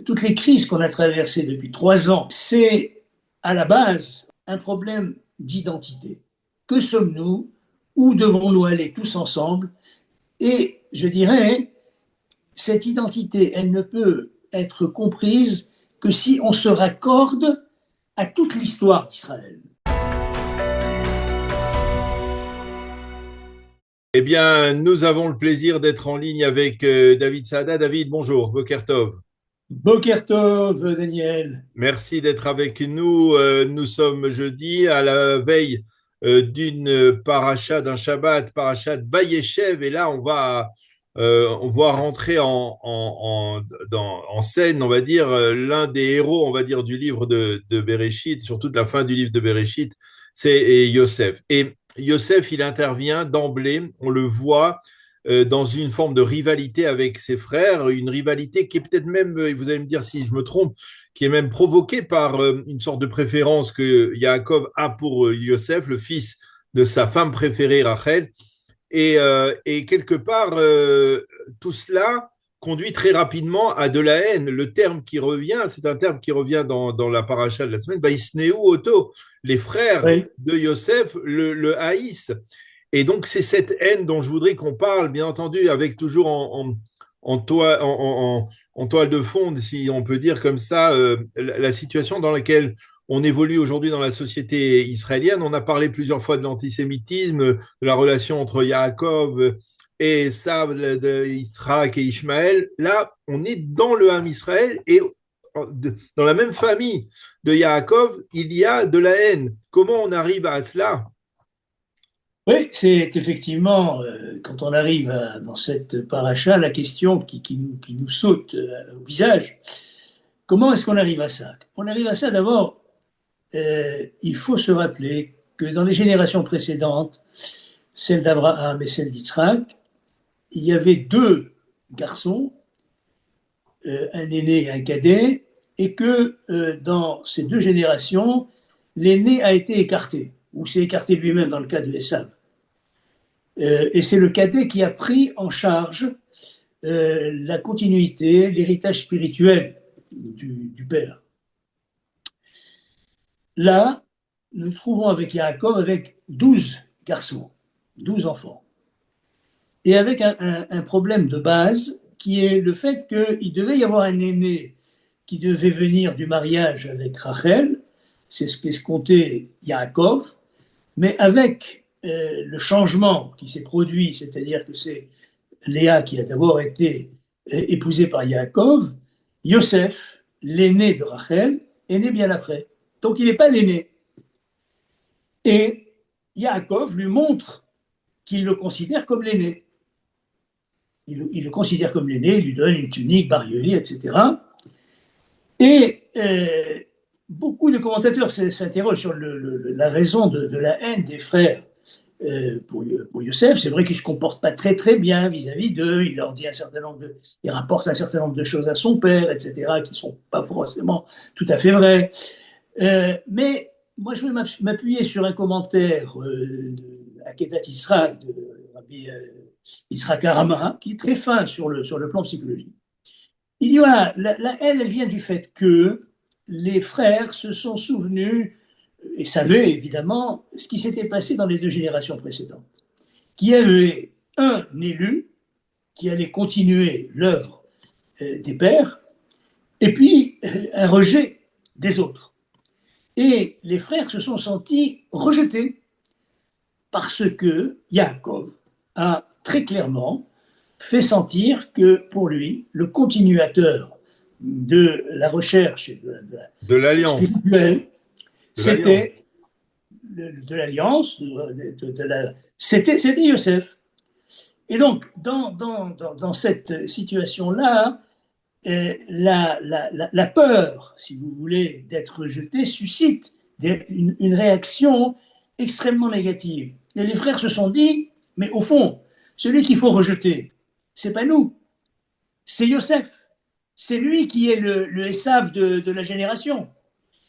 toutes les crises qu'on a traversées depuis 3 ans, c'est à la base un problème d'identité. Que sommes-nous? Où devons-nous aller tous ensemble? Et je dirais, cette identité, elle ne peut être comprise que si on se raccorde à toute l'histoire d'Israël. Eh bien, nous avons le plaisir d'être en ligne avec David Saada. David, bonjour, Boker Tov. Boker Tov, Daniel. Merci d'être avec nous. Nous sommes jeudi à la veille d'une paracha, d'un Shabbat, parachat Vayeshev. Et là, on va rentrer en scène, on va dire, l'un des héros, on va dire, du livre de Bereshit, surtout de la fin du livre de Bereshit, c'est Yosef. Et Yosef, il intervient d'emblée, on le voit, dans une forme de rivalité avec ses frères, une rivalité qui est peut-être même, vous allez me dire si je me trompe, qui est même provoquée par une sorte de préférence que Yaakov a pour Yosef, le fils de sa femme préférée, Rachel. Et quelque part, tout cela conduit très rapidement à de la haine. Le terme qui revient, c'est un terme qui revient dans la paracha de la semaine, Vaisneu Oto. Les frères Oui. de Yosef le haïssent. Et donc, c'est cette haine dont je voudrais qu'on parle, bien entendu, avec toujours en toile de fond, si on peut dire comme ça, la situation dans laquelle on évolue aujourd'hui dans la société israélienne. On a parlé plusieurs fois de l'antisémitisme, de la relation entre Yaakov et Esav, de Israël et Ishmaël. Là, on est dans le Ham Israël et dans la même famille de Yaakov, il y a de la haine. Comment on arrive à cela? Oui, c'est effectivement, quand on arrive dans cette paracha, la question qui nous saute au visage. Comment est-ce qu'on arrive à ça? On arrive à ça d'abord, il faut se rappeler que dans les générations précédentes, celle d'Abraham et celle d'Israël, il y avait deux garçons, un aîné et un cadet, et que dans ces deux générations, l'aîné a été écarté, ou s'est écarté lui-même dans le cas de Esav. Et c'est le cadet qui a pris en charge la continuité, l'héritage spirituel du père. Là, nous nous trouvons avec Yaakov avec 12 garçons, 12 enfants. Et avec un problème de base qui est le fait qu'il devait y avoir un aîné qui devait venir du mariage avec Rachel, c'est ce qu'escomptait Yaakov, mais avec le changement qui s'est produit, c'est-à-dire que c'est Léa qui a d'abord été épousée par Yaakov, Yosef, l'aîné de Rachel, est né bien après. Donc il n'est pas l'aîné. Et Yaakov lui montre qu'il le considère comme l'aîné. Il le considère comme l'aîné, il lui donne une tunique, barioli, etc. Et beaucoup de commentateurs s'interrogent sur la raison de la haine des frères pour Youssef. C'est vrai qu'il ne se comporte pas très très bien vis-à-vis d'eux. Il leur dit il rapporte un certain nombre de choses à son père, etc., qui ne sont pas forcément tout à fait vraies. Mais moi, je vais m'appuyer sur un commentaire de Akedat Israël, de Rabbi Yitzhak Harama, qui est très fin sur le plan psychologique. Il dit voilà, la haine, elle vient du fait que les frères se sont souvenus et savaient évidemment ce qui s'était passé dans les deux générations précédentes. Qu'il y avait un élu qui allait continuer l'œuvre des pères, et puis un rejet des autres. Et les frères se sont sentis rejetés parce que Yaakov a très clairement fait sentir que pour lui, le continuateur de la recherche De l'alliance. spirituelle, De l'alliance. c'était de l'alliance, c'était Yosef. Et donc, dans cette situation-là, la peur, si vous voulez, d'être rejeté suscite une réaction extrêmement négative. Et les frères se sont dit, mais au fond, celui qu'il faut rejeter, c'est pas nous, c'est Yosef. C'est lui qui est le Esav de la génération.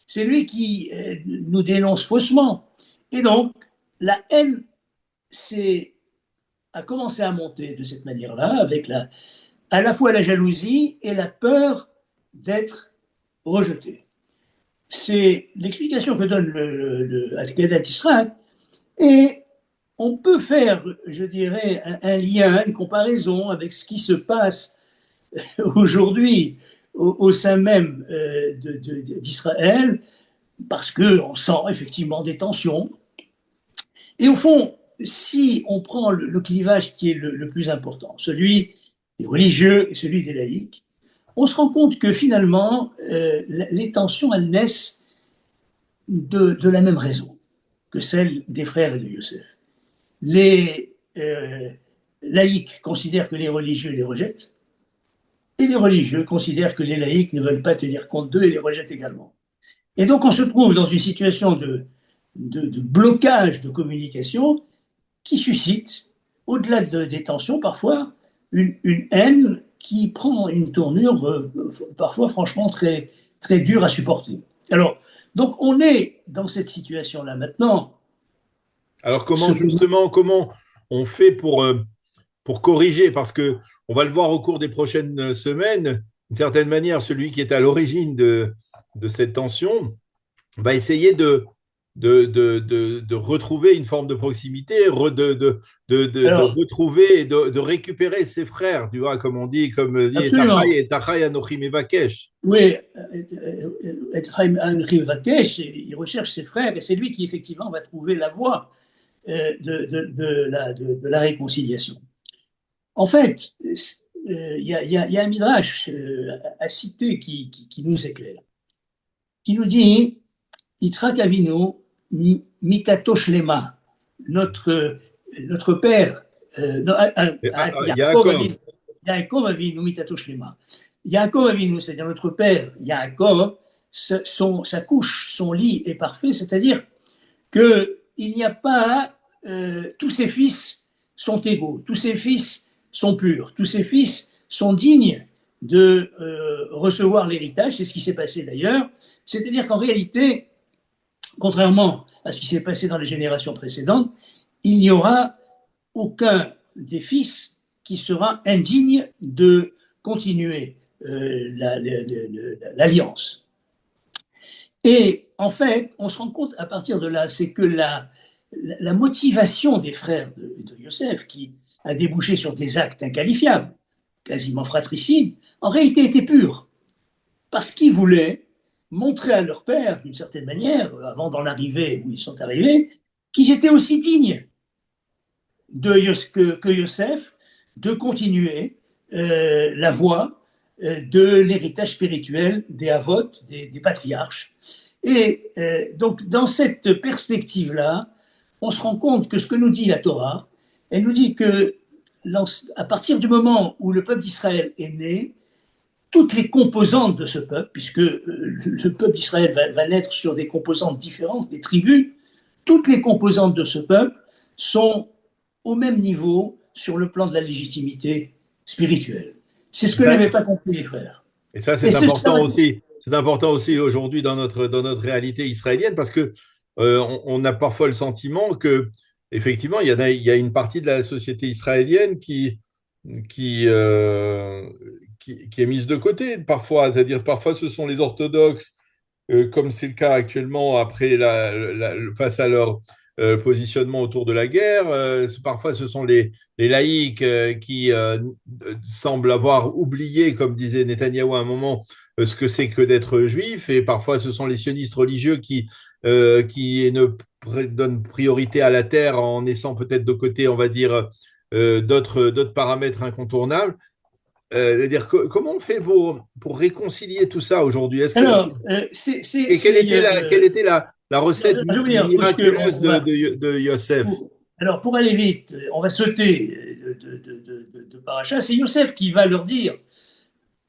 C'est lui qui nous dénonce faussement. Et donc, la haine a commencé à monter de cette manière-là, avec à la fois la jalousie et la peur d'être rejeté. C'est l'explication que donne le Haggadah d'Israël. Et on peut faire, je dirais, un lien, une comparaison avec ce qui se passe aujourd'hui au sein même d'Israël, parce qu'on sent effectivement des tensions. Et au fond, si on prend le clivage qui est le plus important, celui des religieux et celui des laïcs, on se rend compte que finalement, les tensions, elles naissent de la même raison que celle des frères et de Youssef. Les laïcs considèrent que les religieux les rejettent, et les religieux considèrent que les laïcs ne veulent pas tenir compte d'eux et les rejettent également. Et donc on se trouve dans une situation de blocage de communication qui suscite, au-delà des tensions parfois, une haine qui prend une tournure parfois franchement très, très dure à supporter. Alors, donc on est dans cette situation-là maintenant. Alors comment on fait pour corriger? Parce que on va le voir au cours des prochaines semaines, d'une certaine manière, celui qui est à l'origine de cette tension va essayer de retrouver une forme de proximité, de Alors, retrouver et de récupérer ses frères, tu vois, comme dit absolument. Etachai Anochi Mevakesh. Oui, Henri Vakesh, il recherche ses frères et c'est lui qui effectivement va trouver la voie de la réconciliation. En fait, y a un midrash à citer qui nous éclaire, qui nous dit Yitzhak Avinu mitato shlema, notre père, Yaakov Yaakov. Avinu, Yaakov Avinu mitato shlema. Yaakov Avinu, c'est-à-dire notre père Yaakov, sa couche, son lit est parfait, c'est-à-dire qu'il n'y a pas, tous ses fils sont égaux, tous ses fils sont purs, tous ses fils sont dignes de recevoir l'héritage, c'est ce qui s'est passé d'ailleurs, c'est-à-dire qu'en réalité, contrairement à ce qui s'est passé dans les générations précédentes, il n'y aura aucun des fils qui sera indigne de continuer l'alliance. Et en fait, on se rend compte à partir de là, c'est que la motivation des frères de Yosef, qui a débouché sur des actes inqualifiables, quasiment fratricides, en réalité était pure. Parce qu'ils voulaient montrer à leur père, d'une certaine manière, avant d'en arriver où ils sont arrivés, qu'ils étaient aussi dignes que Yosef de continuer la voie de l'héritage spirituel des Havot, des patriarches. Et donc, dans cette perspective-là, on se rend compte que ce que nous dit la Torah, elle nous dit que à partir du moment où le peuple d'Israël est né, toutes les composantes de ce peuple, puisque le peuple d'Israël va naître sur des composantes différentes, des tribus, toutes les composantes de ce peuple sont au même niveau sur le plan de la légitimité spirituelle. C'est ce que n'avaient pas compris les frères. Et ça, Et c'est c'est ça. important aussi. C'est important aussi aujourd'hui dans notre réalité israélienne parce que on a parfois le sentiment que, effectivement, il y a une partie de la société israélienne qui, euh, qui est mise de côté parfois. C'est-à-dire, parfois, ce sont les orthodoxes, comme c'est le cas actuellement après face à leur positionnement autour de la guerre. Parfois, ce sont les laïcs qui semblent avoir oublié, comme disait Netanyahou à un moment, ce que c'est que d'être juif. Et parfois, ce sont les sionistes religieux qui ne donnent priorité à la terre en laissant peut-être de côté, on va dire, d'autres paramètres incontournables. C'est-à-dire, comment on fait pour réconcilier tout ça aujourd'hui? Alors, Et quelle était la recette je veux dire, parce que miraculeuse de Yosef? pour aller vite, on va sauter de paracha. C'est Youssef qui va leur dire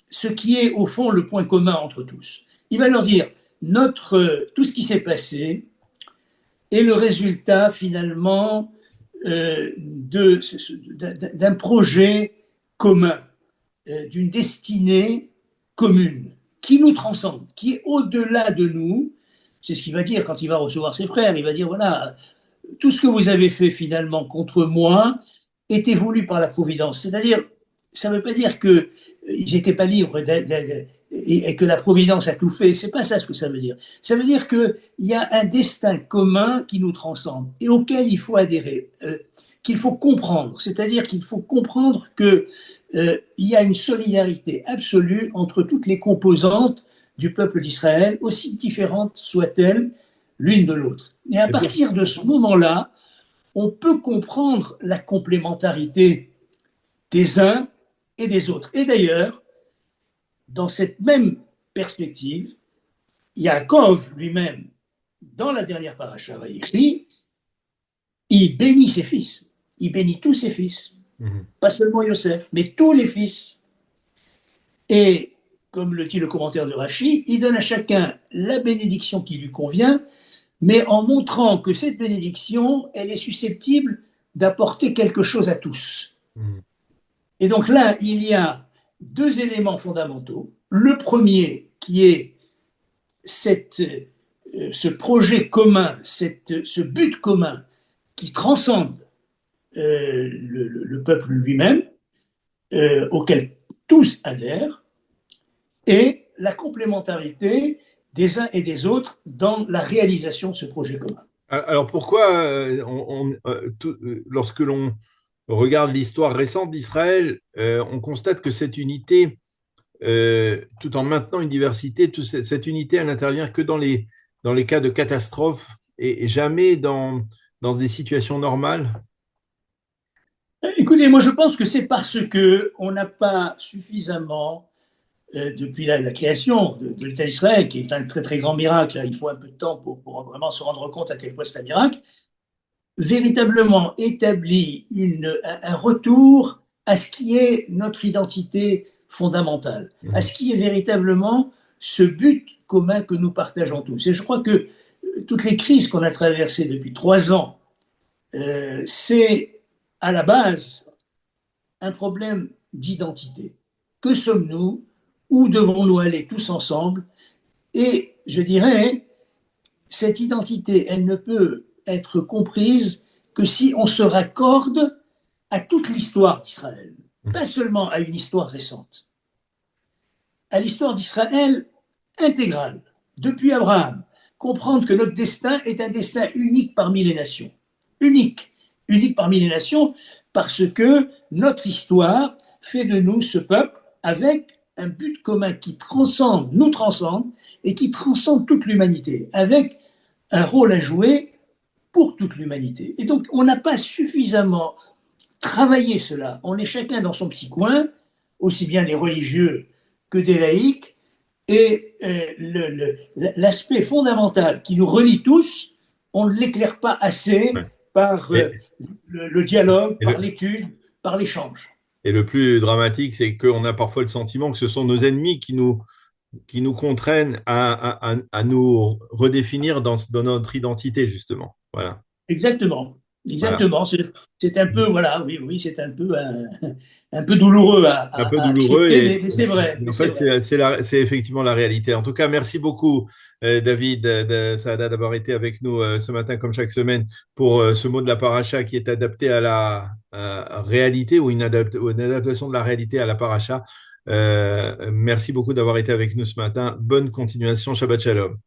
ce qui est au fond le point commun entre tous. Il va leur dire tout ce qui s'est passé est le résultat finalement d'un projet commun, d'une destinée commune qui nous transcende, qui est au-delà de nous. C'est ce qu'il va dire quand il va recevoir ses frères. Il va dire, voilà, tout ce que vous avez fait finalement contre moi était voulu par la Providence. C'est-à-dire, ça ne veut pas dire qu'ils n'étaient pas libres et que la Providence a tout fait. C'est pas ça ce que ça veut dire. Ça veut dire qu'il y a un destin commun qui nous transcende et auquel il faut adhérer, qu'il faut comprendre. C'est-à-dire qu'il faut comprendre que il y a une solidarité absolue entre toutes les composantes du peuple d'Israël, aussi différentes soient-elles l'une de l'autre. Et à Et pour- partir de ce moment-là, on peut comprendre la complémentarité des uns et des autres. Et d'ailleurs, dans cette même perspective, Yaakov lui-même, dans la dernière paracha Vaïchi, il bénit ses fils. Il bénit tous ses fils. Mhm. Pas seulement Yosef, mais tous les fils. Et, comme le dit le commentaire de Rachi, il donne à chacun la bénédiction qui lui convient, mais en montrant que cette bénédiction, elle est susceptible d'apporter quelque chose à tous. Mhm. Et donc là, il y a deux éléments fondamentaux. Le premier, qui est ce projet commun, ce but commun qui transcende le peuple lui-même, auquel tous adhèrent, et la complémentarité des uns et des autres dans la réalisation de ce projet commun. Alors pourquoi, lorsque l'on regarde l'histoire récente d'Israël, on constate que cette unité, tout en maintenant une diversité, cette unité, elle n'intervient que dans les cas de catastrophe et jamais dans des situations normales. Écoutez, moi je pense que c'est parce que on n'a pas suffisamment, depuis la création de l'État d'Israël, qui est un très très grand miracle, il faut un peu de temps pour vraiment se rendre compte à quel point c'est un miracle, véritablement établi un retour à ce qui est notre identité fondamentale, à Mhm. ce qui est véritablement ce but commun que nous partageons tous. Et je crois que toutes les crises qu'on a traversées depuis 3 ans, c'est à la base un problème d'identité. Que sommes-nous? Où devons-nous aller tous ensemble? Et je dirais, cette identité, elle ne peut être comprise que si on se raccorde à toute l'histoire d'Israël, pas seulement à une histoire récente, à l'histoire d'Israël intégrale, depuis Abraham, comprendre que notre destin est un destin unique parmi les nations. Unique, unique parmi les nations, parce que notre histoire fait de nous ce peuple avec un but commun qui transcende, nous transcende, et qui transcende toute l'humanité, avec un rôle à jouer pour toute l'humanité. Et donc, on n'a pas suffisamment travaillé cela. On est chacun dans son petit coin, aussi bien des religieux que des laïcs, et l'aspect fondamental qui nous relie tous, on ne l'éclaire pas assez Ouais. par Et, le dialogue, et par le, l'étude, par l'échange. et le plus dramatique, c'est qu'on a parfois le sentiment que ce sont nos ennemis qui nous contraignent à nous redéfinir dans notre identité, justement. Voilà. Exactement. Voilà. Exactement. C'est un peu, voilà, oui, oui, c'est un peu, un peu douloureux Un peu à douloureux accepter, et mais c'est vrai. en Mais c'est fait, vrai. c'est effectivement la réalité. En tout cas, merci beaucoup, David Saada, d'avoir été avec nous ce matin, comme chaque semaine, pour ce mot de la paracha qui est adapté à la réalité ou une adaptation de la réalité à la paracha. Merci beaucoup d'avoir été avec nous ce matin. Bonne continuation. Shabbat Shalom.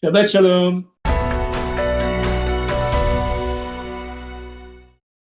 Shabbat shalom.